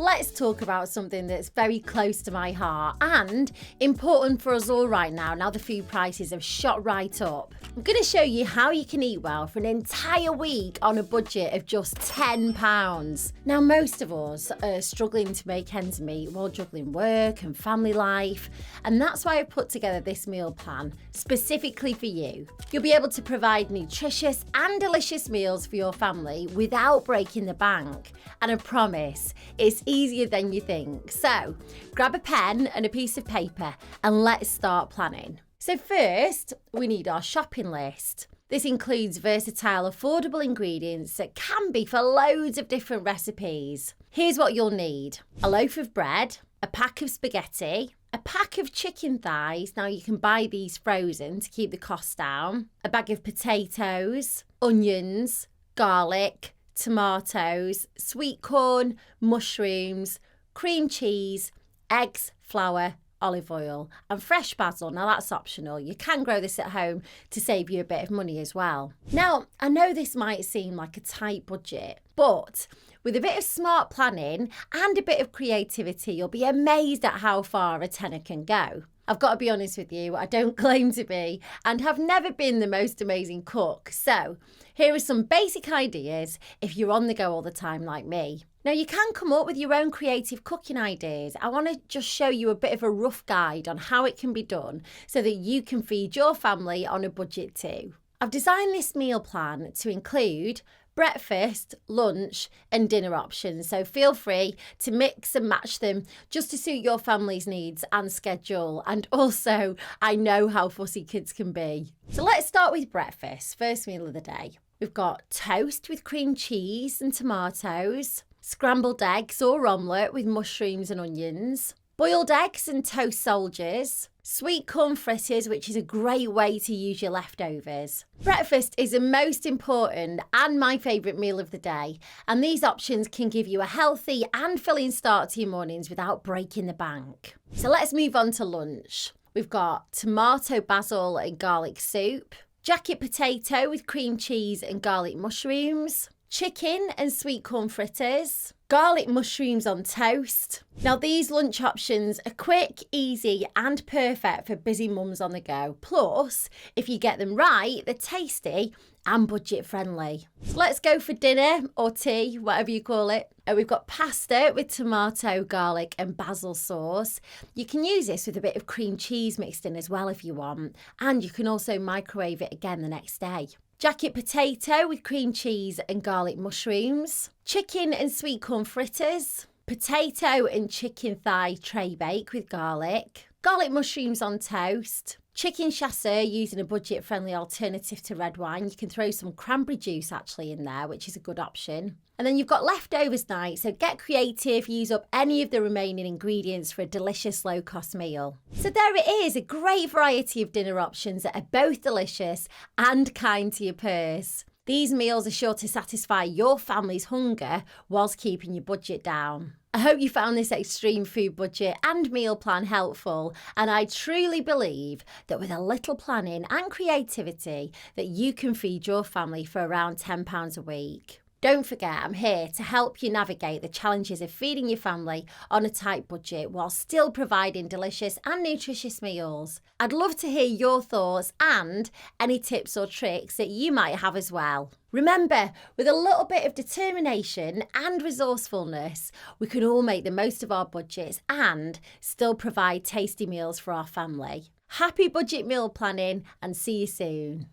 let's talk about something that's very close to my heart and important for us all right now the food prices have shot right up. I'm going to show you how you can eat well for an entire week on a budget of just £10. Now, most of us are struggling to make ends meet while juggling work and family life, and that's why I've put together this meal plan specifically for you. You'll be able to provide nutritious and delicious meals for your family without breaking the bank, and I promise it's easier than you think. So grab a pen and a piece of paper and let's start planning. So first, we need our shopping list. This includes versatile, affordable ingredients that can be for loads of different recipes. Here's what you'll need: a loaf of bread, a pack of spaghetti, a pack of chicken thighs, now you can buy these frozen to keep the cost down, a bag of potatoes, onions, garlic, tomatoes, sweet corn, mushrooms, cream cheese, eggs, flour, olive oil and fresh basil. Now that's optional. You can grow this at home to save you a bit of money as well. Now, I know this might seem like a tight budget, but with a bit of smart planning and a bit of creativity, you'll be amazed at how far a tenner can go. I've got to be honest with you, I don't claim to be and have never been the most amazing cook. So here are some basic ideas if you're on the go all the time like me. Now, you can come up with your own creative cooking ideas. I want to just show you a bit of a rough guide on how it can be done so that you can feed your family on a budget too. I've designed this meal plan to include breakfast, lunch and dinner options, so feel free to mix and match them just to suit your family's needs and schedule. And also, I know how fussy kids can be. So let's start with breakfast, first meal of the day. We've got toast with cream cheese and tomatoes, scrambled eggs or omelette with mushrooms and onions, boiled eggs and toast soldiers, sweet corn fritters, which is a great way to use your leftovers. Breakfast is the most important and my favourite meal of the day, and these options can give you a healthy and filling start to your mornings without breaking the bank. So let's move on to lunch. We've got tomato, basil and garlic soup, jacket potato with cream cheese and garlic mushrooms, chicken and sweet corn fritters, garlic mushrooms on toast. Now, these lunch options are quick, easy and perfect for busy mums on the go. Plus, if you get them right, they're tasty and budget friendly. So let's go for dinner or tea, whatever you call it. We've got pasta with tomato, garlic and basil sauce. You can use this with a bit of cream cheese mixed in as well if you want, and you can also microwave it again the next day. Jacket potato with cream cheese and garlic mushrooms, chicken and sweet corn fritters, potato and chicken thigh tray bake with garlic, garlic mushrooms on toast, chicken chasseur using a budget-friendly alternative to red wine. You can throw some cranberry juice actually in there, which is a good option. And then you've got leftovers night, so get creative, use up any of the remaining ingredients for a delicious low-cost meal. So there it is, a great variety of dinner options that are both delicious and kind to your purse. These meals are sure to satisfy your family's hunger whilst keeping your budget down. I hope you found this extreme food budget and meal plan helpful, and I truly believe that with a little planning and creativity that you can feed your family for around £10 a week. Don't forget, I'm here to help you navigate the challenges of feeding your family on a tight budget while still providing delicious and nutritious meals. I'd love to hear your thoughts and any tips or tricks that you might have as well. Remember, with a little bit of determination and resourcefulness, we can all make the most of our budgets and still provide tasty meals for our family. Happy budget meal planning and see you soon.